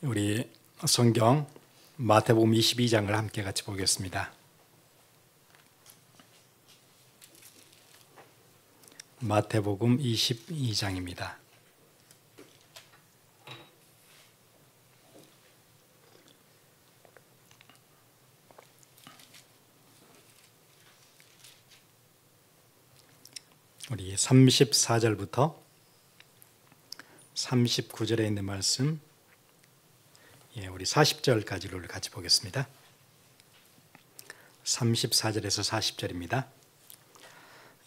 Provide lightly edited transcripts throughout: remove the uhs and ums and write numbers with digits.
우리 성경 마태복음 22장을 함께 같이 보겠습니다. 마태복음 22장입니다. 우리 34절부터 39절에 있는 말씀, 우리 40절까지를 같이 보겠습니다. 34절에서 40절입니다.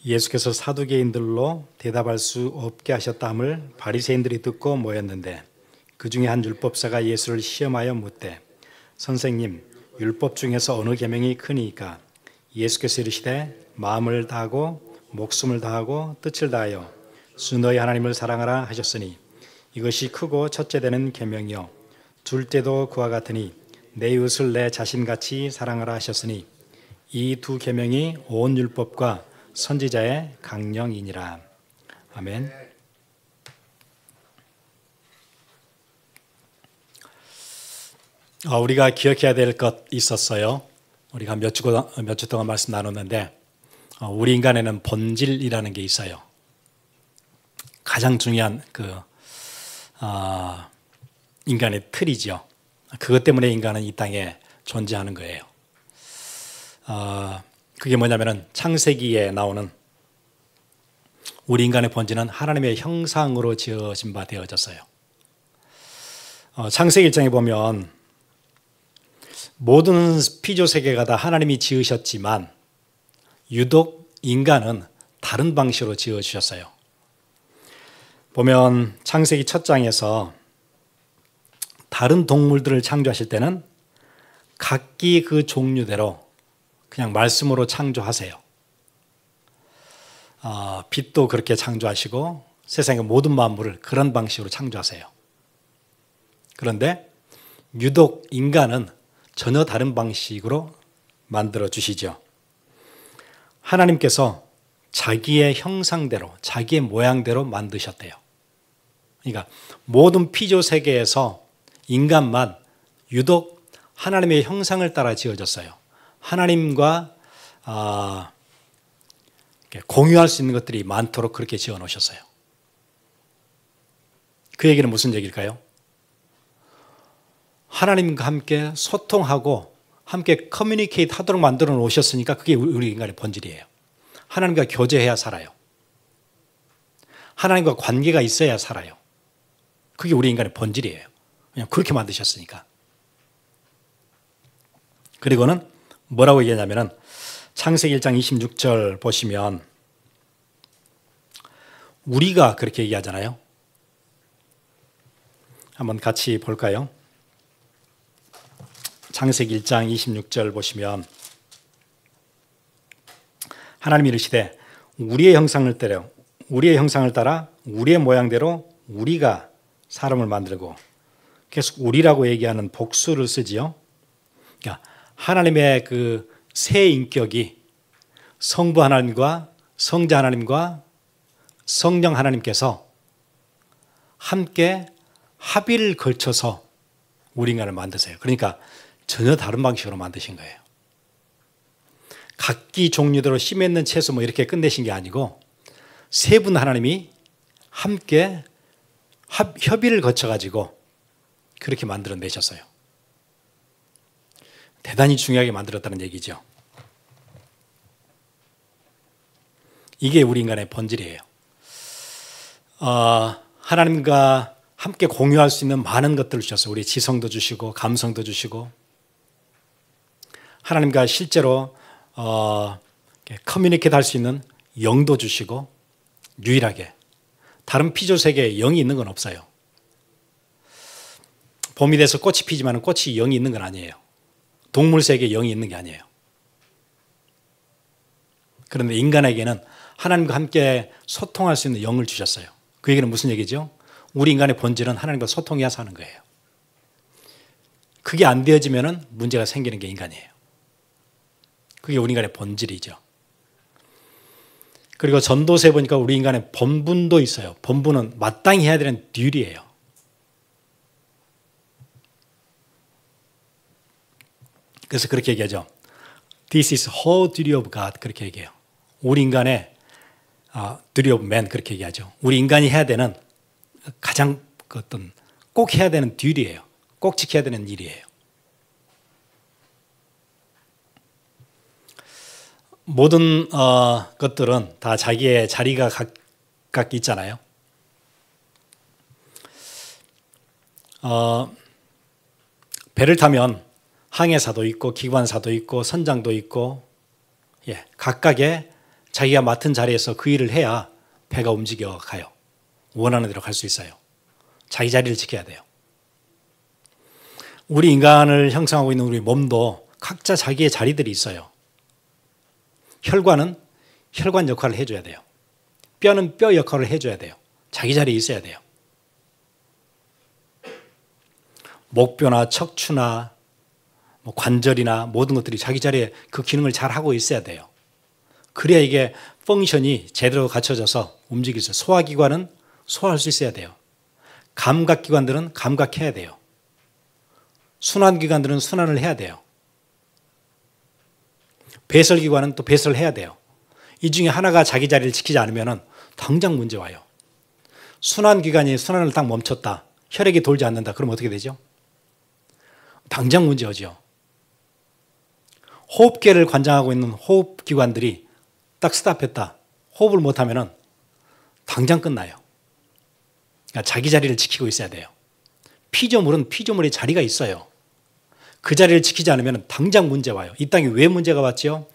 예수께서 사두개인들로 대답할 수 없게 하셨다함을 바리새인들이 듣고 모였는데 그 중에 한 율법사가 예수를 시험하여 묻되 선생님, 율법 중에서 어느 계명이 크니까? 예수께서 이르시되 마음을 다하고 목숨을 다하고 뜻을 다하여 주 너희 하나님을 사랑하라 하셨으니 이것이 크고 첫째 되는 계명이요 둘째도 그와 같으니 내 이웃을 내 자신같이 사랑하라 하셨으니 이 두 계명이 온 율법과 선지자의 강령이니라. 아멘. 우리가 기억해야 될 것 있었어요. 우리가 몇 주 동안 말씀 나눴는데 우리 인간에는 본질이라는 게 있어요. 가장 중요한 인간의 틀이죠. 그것 때문에 인간은 이 땅에 존재하는 거예요. 그게 뭐냐면은 창세기에 나오는 우리 인간의 본질은 하나님의 형상으로 지어진 바 되어졌어요. 창세기 1장에 보면 모든 피조 세계가 다 하나님이 지으셨지만 유독 인간은 다른 방식으로 지어주셨어요. 보면 창세기 첫 장에서 다른 동물들을 창조하실 때는 각기 그 종류대로 그냥 말씀으로 창조하세요. 빛도 그렇게 창조하시고 세상의 모든 만물을 그런 방식으로 창조하세요. 그런데 유독 인간은 전혀 다른 방식으로 만들어 주시죠. 하나님께서 자기의 형상대로, 자기의 모양대로 만드셨대요. 그러니까 모든 피조 세계에서 인간만 유독 하나님의 형상을 따라 지어졌어요. 하나님과 공유할 수 있는 것들이 많도록 그렇게 지어 놓으셨어요. 그 얘기는 무슨 얘기일까요? 하나님과 함께 소통하고 함께 커뮤니케이트 하도록 만들어 놓으셨으니까 그게 우리 인간의 본질이에요. 하나님과 교제해야 살아요. 하나님과 관계가 있어야 살아요. 그게 우리 인간의 본질이에요. 그냥 그렇게 만드셨으니까. 그리고는 뭐라고 얘기하냐면은 창세기 1장 26절 보시면 우리가 그렇게 얘기하잖아요. 한번 같이 볼까요? 창세기 1장 26절 보시면 하나님이 이르시되 우리의 형상을 따라 우리의 모양대로 우리가 사람을 만들고 계속 우리라고 얘기하는 복수를 쓰지요. 그러니까 하나님의 그 세 인격이 성부 하나님과 성자 하나님과 성령 하나님께서 함께 합의를 걸쳐서 우리 인간을 만드세요. 그러니까 전혀 다른 방식으로 만드신 거예요. 각기 종류대로 씨 맺는 채소 뭐 이렇게 끝내신 게 아니고 세 분 하나님이 함께 협의를 거쳐가지고 그렇게 만들어내셨어요. 대단히 중요하게 만들었다는 얘기죠. 이게 우리 인간의 본질이에요. 하나님과 함께 공유할 수 있는 많은 것들을 주셨어요. 우리 지성도 주시고 감성도 주시고 하나님과 실제로 커뮤니케이트 할 수 있는 영도 주시고 유일하게 다른 피조 세계에 영이 있는 건 없어요. 봄이 돼서 꽃이 피지만 꽃이 영이 있는 건 아니에요. 동물 세계에 영이 있는 게 아니에요. 그런데 인간에게는 하나님과 함께 소통할 수 있는 영을 주셨어요. 그 얘기는 무슨 얘기죠? 우리 인간의 본질은 하나님과 소통해야 사는 거예요. 그게 안 되어지면 문제가 생기는 게 인간이에요. 그게 우리 인간의 본질이죠. 그리고 전도서에 보니까 우리 인간의 본분도 있어요. 본분은 마땅히 해야 되는 듀티예요. 그래서 그렇게 얘기하죠. This is whole duty of God. 그렇게 얘기해요. 우리 인간의 duty of man. 그렇게 얘기하죠. 우리 인간이 해야 되는 가장 어떤 꼭 해야 되는 duty예요. 꼭 지켜야 되는 일이에요. 모든 것들은 다 자기의 자리가 각각 있잖아요. 배를 타면 항해사도 있고 기관사도 있고 선장도 있고 각각의 자기가 맡은 자리에서 그 일을 해야 배가 움직여 가요. 원하는 대로 갈 수 있어요. 자기 자리를 지켜야 돼요. 우리 인간을 형성하고 있는 우리 몸도 각자 자기의 자리들이 있어요. 혈관은 혈관 역할을 해줘야 돼요. 뼈는 뼈 역할을 해줘야 돼요. 자기 자리에 있어야 돼요. 목뼈나 척추나 관절이나 모든 것들이 자기 자리에 그 기능을 잘 하고 있어야 돼요. 그래야 이게 펑션이 제대로 갖춰져서 움직일 수 있어요. 소화기관은 소화할 수 있어야 돼요. 감각기관들은 감각해야 돼요. 순환기관들은 순환을 해야 돼요. 배설기관은 또 배설을 해야 돼요. 이 중에 하나가 자기 자리를 지키지 않으면 당장 문제 와요. 순환기관이 순환을 딱 멈췄다. 혈액이 돌지 않는다. 그럼 어떻게 되죠? 당장 문제 오죠. 호흡계를 관장하고 있는 호흡기관들이 딱 스탑했다. 호흡을 못하면 당장 끝나요. 그러니까 자기 자리를 지키고 있어야 돼요. 피조물은 피조물의 자리가 있어요. 그 자리를 지키지 않으면 당장 문제 와요. 이 땅에 왜 문제가 왔죠?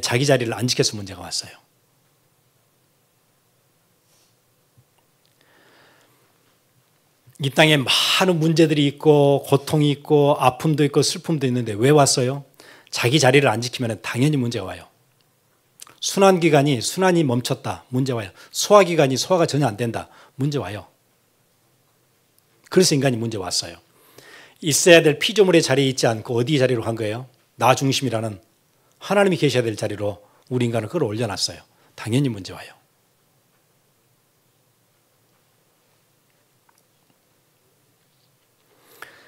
자기 자리를 안 지켜서 문제가 왔어요. 이 땅에 많은 문제들이 있고 고통이 있고 아픔도 있고 슬픔도 있는데 왜 왔어요? 자기 자리를 안 지키면 당연히 문제가 와요. 순환기관이 순환이 멈췄다. 문제 와요. 소화기관이 소화가 전혀 안 된다. 문제 와요. 그래서 인간이 문제 왔어요. 있어야 될 피조물의 자리에 있지 않고 어디 자리로 간 거예요? 나 중심이라는 하나님이 계셔야 될 자리로 우리 인간을 끌어올려놨어요. 당연히 문제 와요.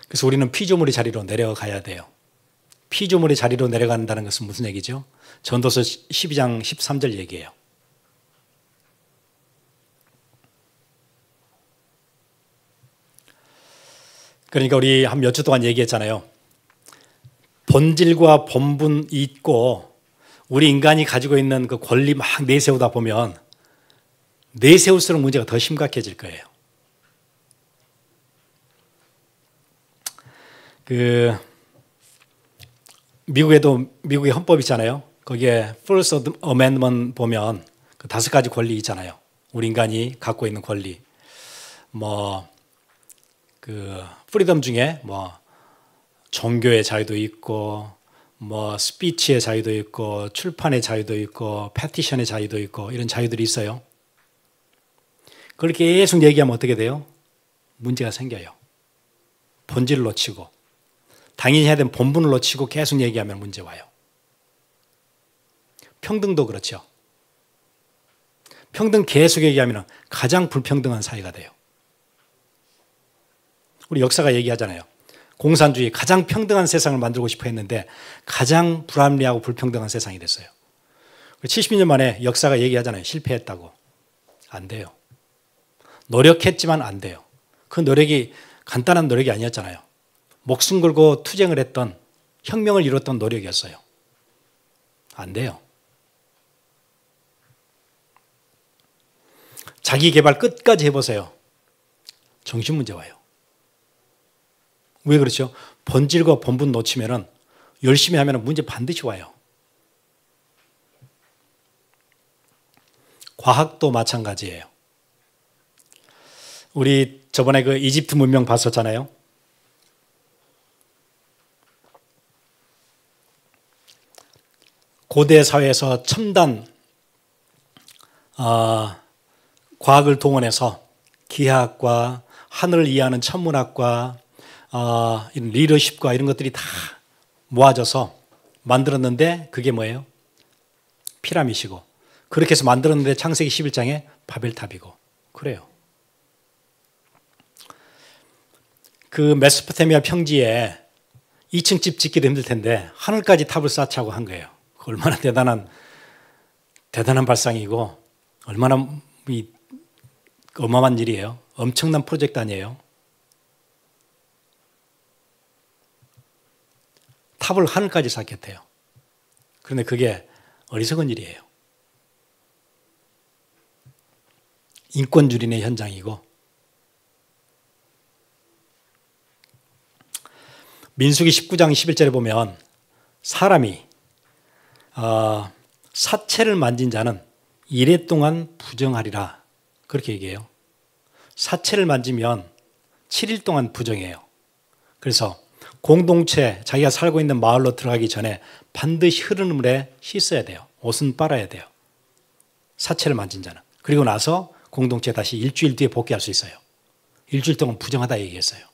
그래서 우리는 피조물의 자리로 내려가야 돼요. 피조물의 자리로 내려간다는 것은 무슨 얘기죠? 전도서 12장 13절 얘기예요. 그러니까 우리 한 몇 주 동안 얘기했잖아요. 본질과 본분이 있고 우리 인간이 가지고 있는 그 권리 막 내세우다 보면 내세울수록 문제가 더 심각해질 거예요. 미국의 헌법 있잖아요. 거기에 First Amendment 보면 그 5가지 권리 있잖아요. 우리 인간이 갖고 있는 권리. 프리덤 중에 종교의 자유도 있고 스피치의 자유도 있고 출판의 자유도 있고 패티션의 자유도 있고 이런 자유들이 있어요. 그걸 계속 얘기하면 어떻게 돼요? 문제가 생겨요. 본질을 놓치고 당연히 해야 되는 본분을 놓치고 계속 얘기하면 문제 와요. 평등도 그렇죠. 평등 계속 얘기하면 가장 불평등한 사회가 돼요. 우리 역사가 얘기하잖아요. 공산주의 가장 평등한 세상을 만들고 싶어 했는데 가장 불합리하고 불평등한 세상이 됐어요. 70년 만에 역사가 얘기하잖아요. 실패했다고. 안 돼요. 노력했지만 안 돼요. 그 노력이 간단한 노력이 아니었잖아요. 목숨 걸고 투쟁을 했던 혁명을 이뤘던 노력이었어요. 안 돼요. 자기 개발 끝까지 해보세요. 정신 문제 와요. 왜 그렇죠? 본질과 본분 놓치면은 열심히 하면 문제 반드시 와요. 과학도 마찬가지예요. 우리 저번에 그 이집트 문명 봤었잖아요. 고대 사회에서 첨단 과학을 동원해서 기하학과 하늘을 이해하는 천문학과 이런 리더십과 이런 것들이 다 모아져서 만들었는데 그게 뭐예요? 피라미드이고 그렇게 해서 만들었는데 창세기 11장에 바벨탑이고 그래요. 그 메소포타미아 평지에 2층 집 짓기도 힘들 텐데 하늘까지 탑을 쌓자고 한 거예요. 얼마나 대단한 발상이고 얼마나 어마어마한 일이에요. 엄청난 프로젝트 아니에요. 탑을 하늘까지 쌓겠대요. 그런데 그게 어리석은 일이에요. 인권주의의 현장이고, 민수기 19장 11절에 보면 사람이 사체를 만진 자는 이래 동안 부정하리라 그렇게 얘기해요. 사체를 만지면 7일 동안 부정해요. 그래서 공동체, 자기가 살고 있는 마을로 들어가기 전에 반드시 흐르는 물에 씻어야 돼요. 옷은 빨아야 돼요. 사체를 만진 자는. 그리고 나서 공동체에 다시 일주일 뒤에 복귀할 수 있어요. 일주일 동안 부정하다 얘기했어요.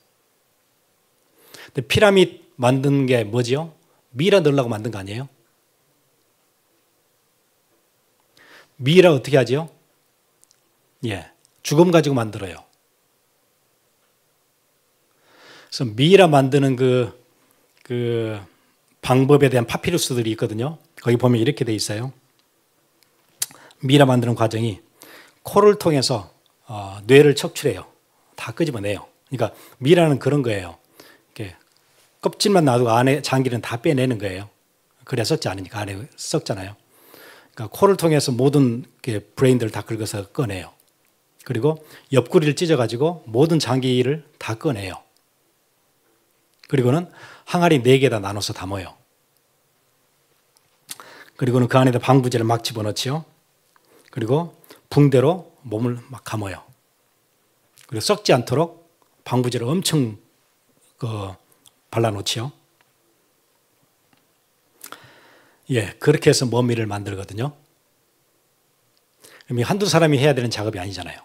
근데 피라미드 만든 게 뭐지요? 미이라 넣으려고 만든 거 아니에요? 미이라 어떻게 하지요? 예, 죽음 가지고 만들어요. 그래서 미이라 만드는 그 방법에 대한 파피루스들이 있거든요. 거기 보면 이렇게 돼 있어요. 미이라 만드는 과정이 코를 통해서 뇌를 척출해요. 다 끄집어내요. 그러니까 미이라는 그런 거예요. 이렇게 껍질만 놔두고 안에 장기는 다 빼내는 거예요. 그래야 썩지 않으니까 안에 썩잖아요. 그러니까 코를 통해서 모든 브레인들을 다 긁어서 꺼내요. 그리고 옆구리를 찢어가지고 모든 장기를 다 꺼내요. 그리고는 항아리 4개에다 나눠서 담아요. 그리고는 그 안에다 방부제를 막 집어넣지요. 그리고 붕대로 몸을 막 감아요. 그리고 썩지 않도록 방부제를 엄청 발라놓지요. 예, 그렇게 해서 머미를 만들거든요. 한두 사람이 해야 되는 작업이 아니잖아요.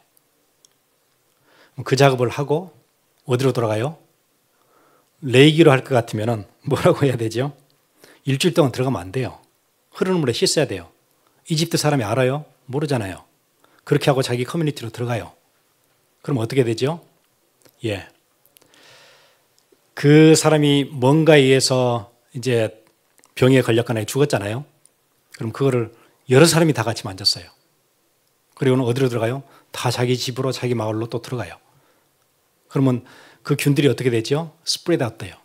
그 작업을 하고 어디로 돌아가요? 레이기로 할 것 같으면 뭐라고 해야 되죠? 일주일 동안 들어가면 안 돼요. 흐르는 물에 씻어야 돼요. 이집트 사람이 알아요? 모르잖아요. 그렇게 하고 자기 커뮤니티로 들어가요. 그럼 어떻게 되죠? 예. 그 사람이 뭔가에 의해서 이제 병에 걸렸거나 죽었잖아요. 그럼 그거를 여러 사람이 다 같이 만졌어요. 그리고는 어디로 들어가요? 다 자기 집으로 자기 마을로 또 들어가요. 그러면 그 균들이 어떻게 되죠? 스프레드 아웃 돼요.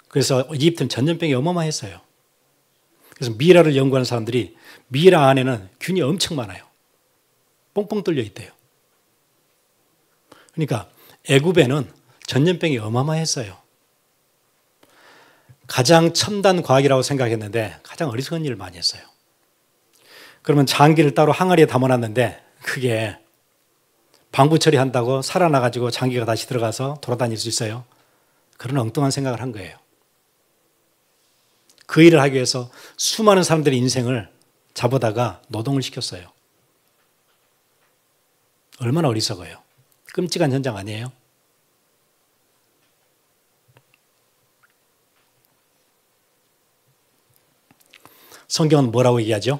그래서 이집트는 전염병이 어마어마했어요. 그래서 미이라를 연구하는 사람들이 미이라 안에는 균이 엄청 많아요. 뻥뻥 뚫려 있대요. 그러니까 애굽에는 전염병이 어마어마했어요. 가장 첨단 과학이라고 생각했는데 가장 어리석은 일을 많이 했어요. 그러면 장기를 따로 항아리에 담아놨는데 그게 방부 처리한다고 살아나가지고 장기가 다시 들어가서 돌아다닐 수 있어요? 그런 엉뚱한 생각을 한 거예요. 그 일을 하기 위해서 수많은 사람들의 인생을 잡아다가 노동을 시켰어요. 얼마나 어리석어요. 끔찍한 현장 아니에요? 성경은 뭐라고 얘기하죠?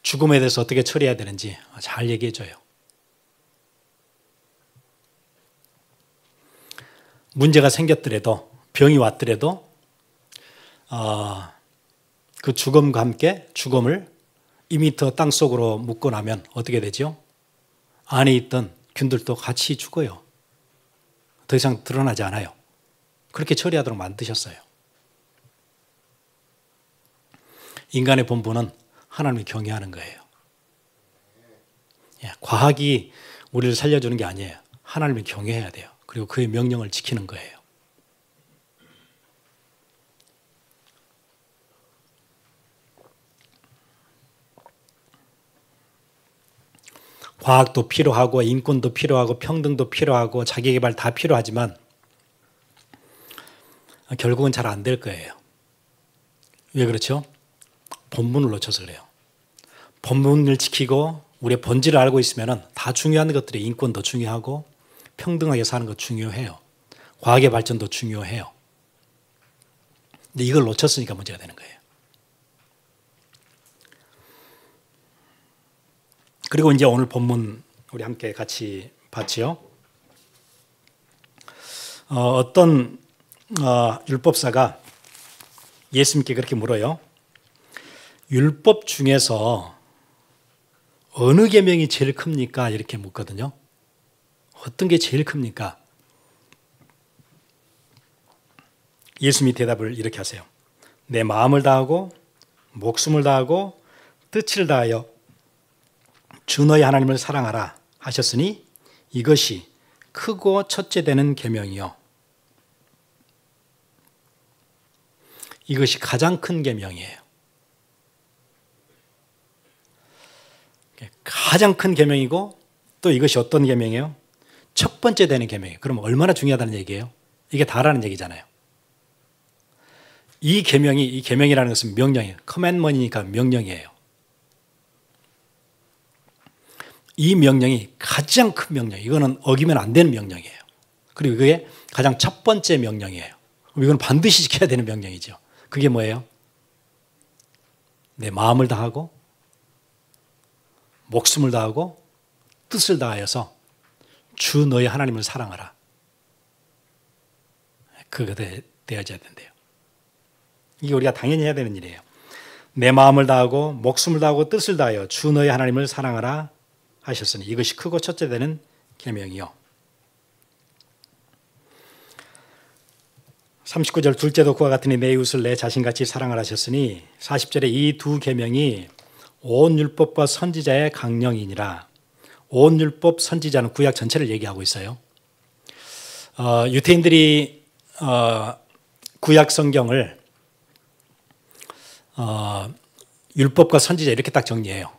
죽음에 대해서 어떻게 처리해야 되는지 잘 얘기해 줘요. 문제가 생겼더라도, 병이 왔더라도 그 죽음과 함께 죽음을 2m 땅속으로 묻고 나면 어떻게 되죠? 안에 있던 균들도 같이 죽어요. 더 이상 드러나지 않아요. 그렇게 처리하도록 만드셨어요. 인간의 본분은 하나님을 경외하는 거예요. 과학이 우리를 살려주는 게 아니에요. 하나님을 경외해야 돼요. 그리고 그의 명령을 지키는 거예요. 과학도 필요하고 인권도 필요하고 평등도 필요하고 자기개발 다 필요하지만 결국은 잘 안 될 거예요. 왜 그렇죠? 본분을 놓쳐서 그래요. 본분을 지키고 우리의 본질을 알고 있으면 다 중요한 것들이 인권도 중요하고 평등하게 사는 것 중요해요. 과학의 발전도 중요해요. 근데 이걸 놓쳤으니까 문제가 되는 거예요. 그리고 이제 오늘 본문 우리 함께 같이 봤지요. 어떤 율법사가 예수님께 그렇게 물어요. 율법 중에서 어느 계명이 제일 큽니까? 이렇게 묻거든요. 어떤 게 제일 큽니까? 예수님이 대답을 이렇게 하세요. 내 마음을 다하고 목숨을 다하고 뜻을 다하여 주 너희 하나님을 사랑하라 하셨으니 이것이 크고 첫째 되는 계명이요. 이것이 가장 큰 계명이에요. 가장 큰 계명이고 또 이것이 어떤 계명이에요? 첫 번째 되는 계명이에요. 그럼 얼마나 중요하다는 얘기예요? 이게 다라는 얘기잖아요. 이 계명이라는 것은 명령이에요. 커맨먼이니까 명령이에요. 이 명령이 가장 큰 명령, 이거는 어기면 안 되는 명령이에요. 그리고 그게 가장 첫 번째 명령이에요. 이건 반드시 지켜야 되는 명령이죠. 그게 뭐예요? 내 마음을 다하고 목숨을 다하고 뜻을 다하여서 주 너희 하나님을 사랑하라. 그거 되어져야 된대요. 이게 우리가 당연히 해야 되는 일이에요. 내 마음을 다하고 목숨을 다하고 뜻을 다하여 주 너희 하나님을 사랑하라 하셨으니 이것이 크고 첫째 되는 계명이요. 39절 둘째도 그와 같으니 내 이웃을 내 자신같이 사랑하라 하셨으니 40절에 이 두 계명이 온 율법과 선지자의 강령이니라. 온 율법 선지자는 구약 전체를 얘기하고 있어요. 유태인들이 구약 성경을 율법과 선지자 이렇게 딱 정리해요.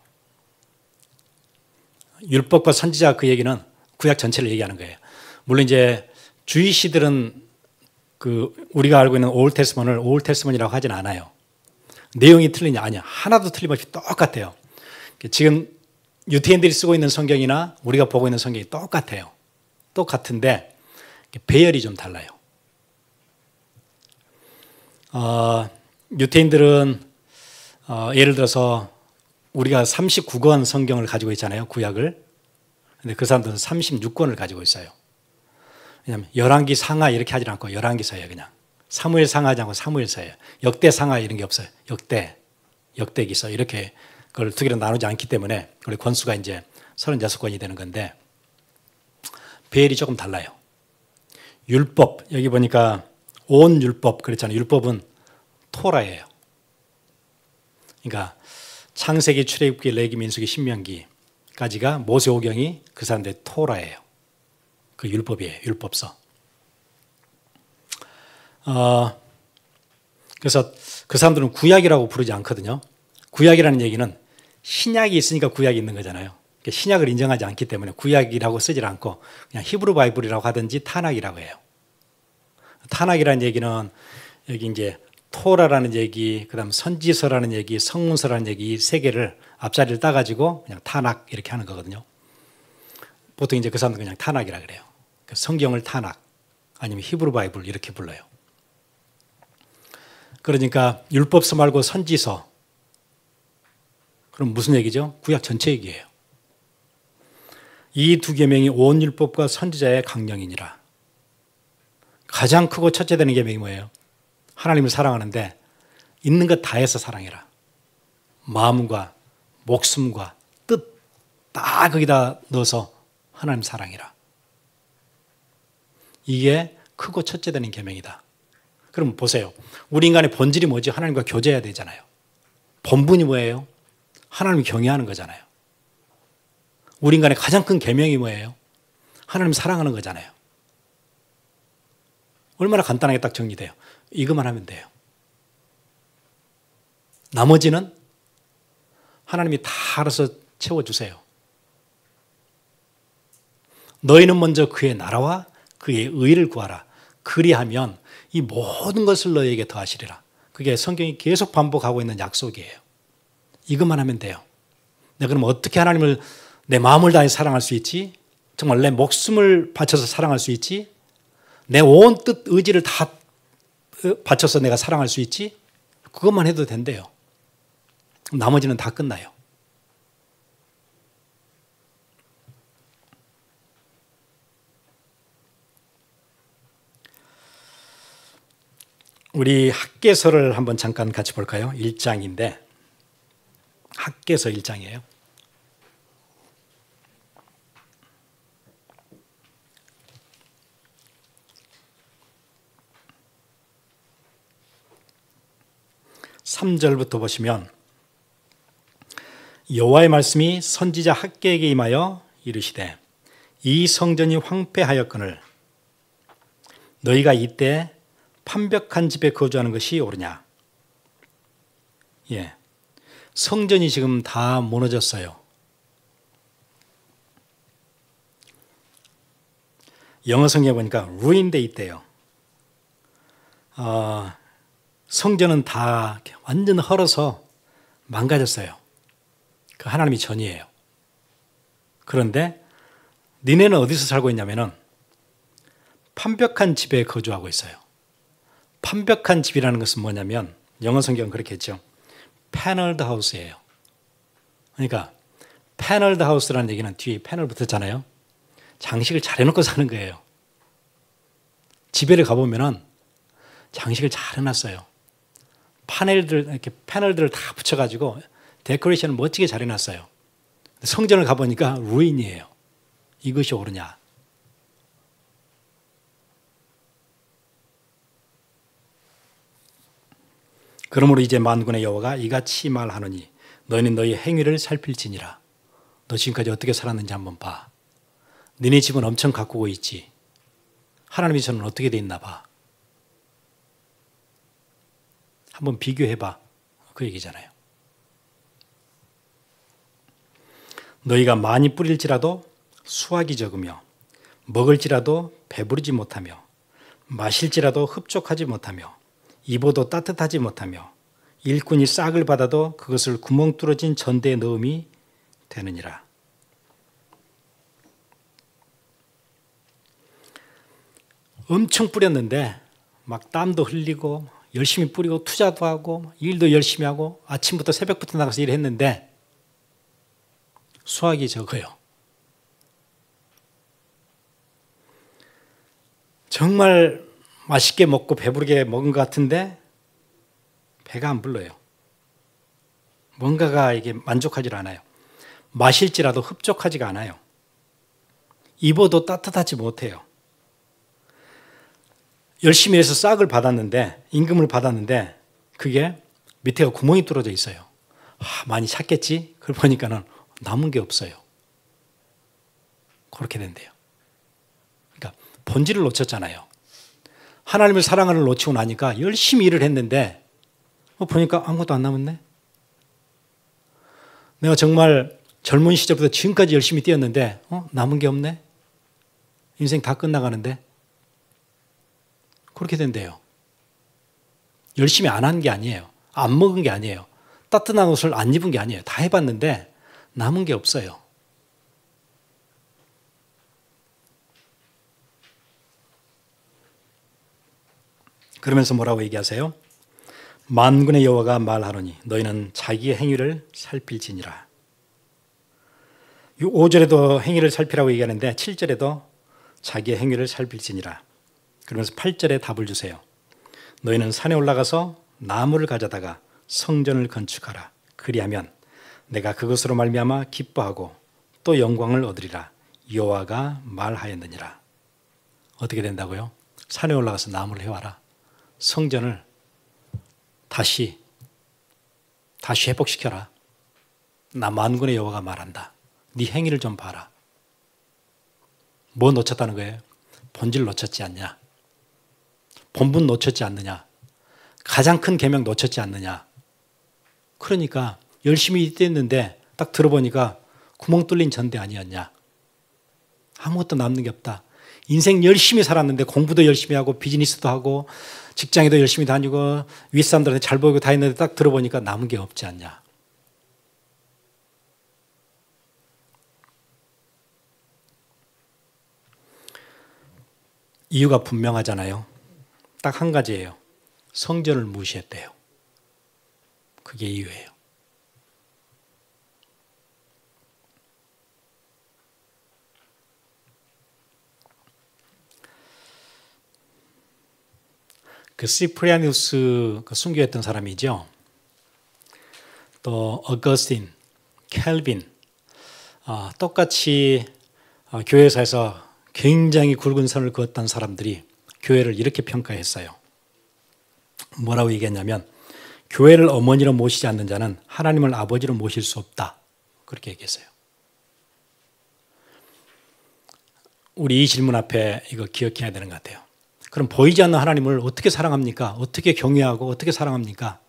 율법과 선지자 그 얘기는 구약 전체를 얘기하는 거예요. 물론 이제 주이시들은 우리가 알고 있는 올 테스먼을 올 테스먼이라고 하진 않아요. 내용이 틀리냐? 아니야. 하나도 틀림없이 똑같아요. 지금 유태인들이 쓰고 있는 성경이나 우리가 보고 있는 성경이 똑같아요. 똑같은데 배열이 좀 달라요. 유태인들은 예를 들어서 우리가 39권 성경을 가지고 있잖아요. 구약을. 근데 그 사람들은 36권을 가지고 있어요. 왜냐하면 열왕기 상하 이렇게 하지 않고 열왕기서예요. 그냥 사무엘 상하지 않고 사무엘서예요. 역대 상하 이런 게 없어요. 역대기서 이렇게 그걸 두 개로 나누지 않기 때문에 우리 권수가 이제 36권이 되는 건데 배열이 조금 달라요. 율법 여기 보니까 온 율법 그랬잖아요. 율법은 토라예요. 그러니까 창세기, 출애굽기, 레위기, 민수기, 신명기까지가 모세오경이 그 사람들의 토라예요. 그 율법이에요. 율법서. 그래서 그 사람들은 구약이라고 부르지 않거든요. 구약이라는 얘기는 신약이 있으니까 구약이 있는 거잖아요. 신약을 인정하지 않기 때문에 구약이라고 쓰질 않고 그냥 히브리 바이블이라고 하든지 타낙이라고 해요. 타낙이라는 얘기는 여기 이제 토라라는 얘기, 그다음 선지서라는 얘기, 성문서라는 얘기 세 개를 앞자리를 따가지고 그냥 타낙 이렇게 하는 거거든요. 보통 이제 그 사람들은 그냥 타낙이라 그래요. 성경을 타낙 아니면 히브리 바이블 이렇게 불러요. 그러니까 율법서 말고 선지서. 그럼 무슨 얘기죠? 구약 전체 얘기예요. 이 두 계명이 온 율법과 선지자의 강령이니라. 가장 크고 첫째 되는 계명이 뭐예요? 하나님을 사랑하는데 있는 것 다 해서 사랑해라. 마음과 목숨과 뜻 다 거기다 넣어서 하나님 사랑해라. 이게 크고 첫째 되는 계명이다. 그럼 보세요. 우리 인간의 본질이 뭐지? 하나님과 교제해야 되잖아요. 본분이 뭐예요? 하나님을 경외하는 거잖아요. 우리 인간의 가장 큰 계명이 뭐예요? 하나님 사랑하는 거잖아요. 얼마나 간단하게 딱 정리돼요. 이것만 하면 돼요. 나머지는 하나님이 다 알아서 채워주세요. 너희는 먼저 그의 나라와 그의 의를 구하라. 그리하면 이 모든 것을 너희에게 더하시리라. 그게 성경이 계속 반복하고 있는 약속이에요. 이것만 하면 돼요. 내가 그럼 어떻게 하나님을 내 마음을 다해 사랑할 수 있지? 정말 내 목숨을 바쳐서 사랑할 수 있지? 내 온 뜻 의지를 다 바쳐서 내가 사랑할 수 있지? 그것만 해도 된대요. 나머지는 다 끝나요. 우리 학개서를 한번 잠깐 같이 볼까요? 1장인데 학개서 1장이에요. (3절부터) 보시면 여호와의 말씀이 선지자 학개에게 임하여 이르시되 이 성전이 황폐하였거늘 너희가 이때 판벽한 집에 거주하는 것이 옳으냐. 예, 성전이 지금 다 무너졌어요. 영어 성경에 보니까 ruin돼 있대요. 성전은 다 완전 헐어서 망가졌어요. 그 하나님이 전이에요. 그런데 니네는 어디서 살고 있냐면은 판벽한 집에 거주하고 있어요. 판벽한 집이라는 것은 뭐냐면 영어 성경은 그렇게 했죠. paneled house예요. 그러니까 paneled house라는 얘기는 뒤에 패널 붙었잖아요. 장식을 잘 해놓고 사는 거예요. 집에를 가보면은 장식을 잘 해놨어요. 이렇게 패널들을 다 붙여가지고 데코레이션을 멋지게 잘 해놨어요. 성전을 가보니까 루인이에요. 이것이 옳으냐. 그러므로 이제 만군의 여호와가 이같이 말하노니 너희는 너희 행위를 살필지니라. 너 지금까지 어떻게 살았는지 한번 봐. 너네 집은 엄청 가꾸고 있지. 하나님의 손은 어떻게 돼 있나 봐. 한번 비교해봐. 그 얘기잖아요. 너희가 많이 뿌릴지라도 수확이 적으며 먹을지라도 배부르지 못하며 마실지라도 흡족하지 못하며 입어도 따뜻하지 못하며 일꾼이 싹을 받아도 그것을 구멍 뚫어진 전대에 넣음이 되느니라. 엄청 뿌렸는데 막 땀도 흘리고 열심히 뿌리고 투자도 하고 일도 열심히 하고 아침부터 새벽부터 나가서 일했는데 수확이 적어요. 정말 맛있게 먹고 배부르게 먹은 것 같은데 배가 안 불러요. 뭔가가 이게 만족하지 않아요. 마실지라도 흡족하지가 않아요. 입어도 따뜻하지 못해요. 열심히 해서 싹을 받았는데, 임금을 받았는데 그게 밑에가 구멍이 뚫어져 있어요. 많이 찼겠지? 그걸 보니까는 남은 게 없어요. 그렇게 된대요. 그러니까 본질을 놓쳤잖아요. 하나님을 사랑하는 걸 놓치고 나니까 열심히 일을 했는데 보니까 아무것도 안 남았네. 내가 정말 젊은 시절부터 지금까지 열심히 뛰었는데 남은 게 없네. 인생 다 끝나가는데. 그렇게 된대요. 열심히 안 한 게 아니에요. 안 먹은 게 아니에요. 따뜻한 옷을 안 입은 게 아니에요. 다 해봤는데 남은 게 없어요. 그러면서 뭐라고 얘기하세요? 만군의 여호와가 말하노니 너희는 자기의 행위를 살필지니라. 5절에도 행위를 살피라고 얘기하는데 7절에도 자기의 행위를 살필지니라. 그러면서 8절에 답을 주세요. 너희는 산에 올라가서 나무를 가져다가 성전을 건축하라. 그리하면 내가 그것으로 말미암아 기뻐하고 또 영광을 얻으리라. 여호와가 말하였느니라. 어떻게 된다고요? 산에 올라가서 나무를 해와라. 성전을 다시 회복시켜라. 나 만군의 여호와가 말한다. 네 행위를 좀 봐라. 뭐 놓쳤다는 거예요? 본질 놓쳤지 않냐? 본분 놓쳤지 않느냐? 가장 큰 계명 놓쳤지 않느냐? 그러니까 열심히 뛰었는데 딱 들어보니까 구멍 뚫린 전대 아니었냐? 아무것도 남는 게 없다. 인생 열심히 살았는데 공부도 열심히 하고 비즈니스도 하고 직장에도 열심히 다니고 윗사람들한테 잘 보이고 다 했는데 딱 들어보니까 남은 게 없지 않냐? 이유가 분명하잖아요. 딱 한 가지예요. 성전을 무시했대요. 그게 이유예요. 그 시프리아누스 그 순교했던 사람이죠. 또 어거스틴, 켈빈, 똑같이 교회사에서 굉장히 굵은 선을 그었던 사람들이 교회를 이렇게 평가했어요. 뭐라고 얘기했냐면 교회를 어머니로 모시지 않는 자는 하나님을 아버지로 모실 수 없다. 그렇게 얘기했어요. 우리 이 질문 앞에 이거 기억해야 되는 것 같아요. 그럼 보이지 않는 하나님을 어떻게 사랑합니까? 어떻게 경외하고 어떻게 사랑합니까?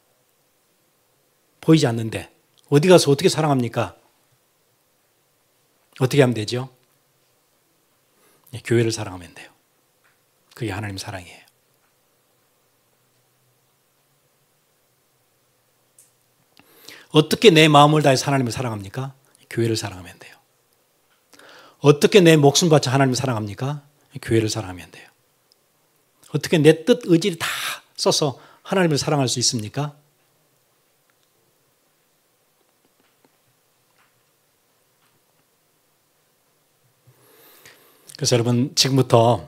보이지 않는데 어디 가서 어떻게 사랑합니까? 어떻게 하면 되죠? 교회를 사랑하면 돼요. 그게 하나님 사랑이에요. 어떻게 내 마음을 다해서 하나님을 사랑합니까? 교회를 사랑하면 돼요. 어떻게 내 목숨 바쳐 하나님을 사랑합니까? 교회를 사랑하면 돼요. 어떻게 내 뜻, 의지를 다 써서 하나님을 사랑할 수 있습니까? 그래서 여러분 지금부터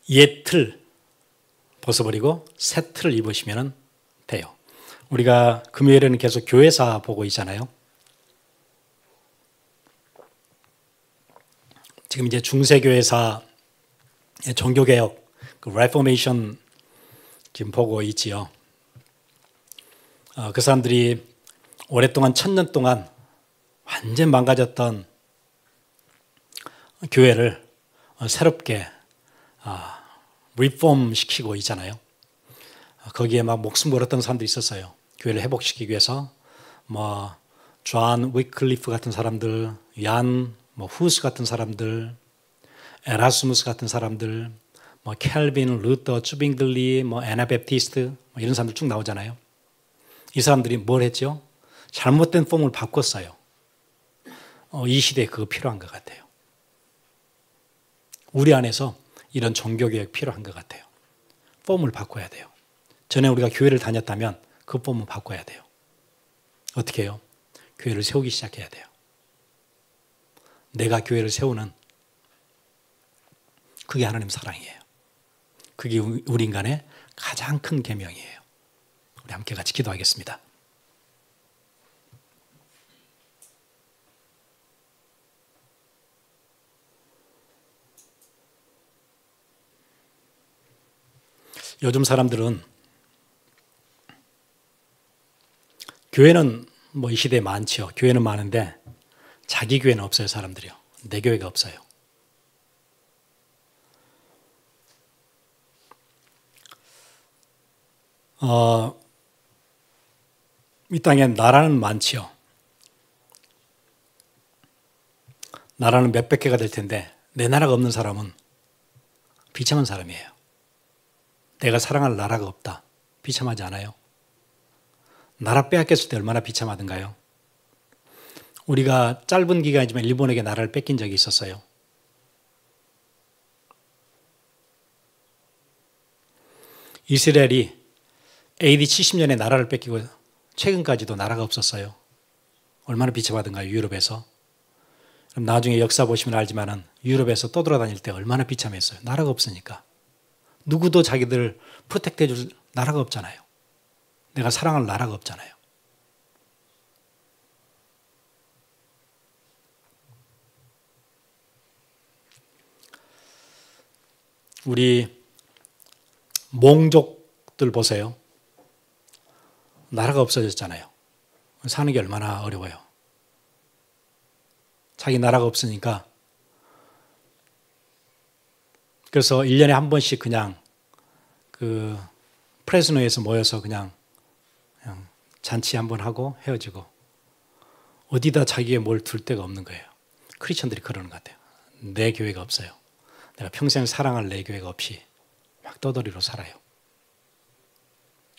옛 틀 벗어버리고 새 틀을 입으시면 돼요. 우리가 금요일에는 계속 교회사 보고 있잖아요. 지금 이제 중세교회사 종교개혁, 그 레포메이션 지금 보고 있지요. 그 사람들이 오랫동안 1000년 동안 완전 망가졌던 교회를 새롭게 리폼 시키고 있잖아요. 거기에 막 목숨 걸었던 사람들이 있었어요. 교회를 회복시키기 위해서 존 위클리프 같은 사람들, 후스 같은 사람들, 에라스무스 같은 사람들, 켈빈, 루터, 쭈빙들리, 애나베프티스트 이런 사람들 쭉 나오잖아요. 이 사람들이 뭘 했죠? 잘못된 폼을 바꿨어요. 이 시대에 그거 필요한 것 같아요. 우리 안에서 이런 종교개혁 필요한 것 같아요. 폼을 바꿔야 돼요. 전에 우리가 교회를 다녔다면 그 폼을 바꿔야 돼요. 어떻게 해요? 교회를 세우기 시작해야 돼요. 내가 교회를 세우는 그게 하나님 사랑이에요. 그게 우리 인간의 가장 큰 계명이에요. 우리 함께 같이 기도하겠습니다. 요즘 사람들은 교회는 이 시대에 많죠. 교회는 많은데 자기 교회는 없어요. 사람들이요. 내 교회가 없어요. 이 땅에 나라는 많지요. 나라는 몇백 개가 될 텐데 내 나라가 없는 사람은 비참한 사람이에요. 내가 사랑할 나라가 없다. 비참하지 않아요? 나라 빼앗겼을 때 얼마나 비참하던가요? 우리가 짧은 기간이지만 일본에게 나라를 뺏긴 적이 있었어요. 이스라엘이 AD 70년에 나라를 뺏기고 최근까지도 나라가 없었어요. 얼마나 비참하던가요? 유럽에서. 그럼 나중에 역사 보시면 알지만 유럽에서 떠돌아다닐 때 얼마나 비참했어요. 나라가 없으니까. 누구도 자기들 프로텍트 해줄 나라가 없잖아요. 내가 사랑할 나라가 없잖아요. 우리 몽족들 보세요. 나라가 없어졌잖아요. 사는 게 얼마나 어려워요. 자기 나라가 없으니까 그래서 1년에 한 번씩 그냥 그 프레스노에서 모여서 그냥 잔치 한번 하고 헤어지고 어디다 자기의 뭘 둘 데가 없는 거예요. 크리스천들이 그러는 것 같아요. 내 교회가 없어요. 내가 평생 사랑할 내 교회가 없이 막 떠돌이로 살아요.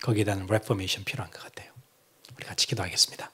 거기에 대한 레포메이션 필요한 것 같아요. 우리 같이 기도하겠습니다.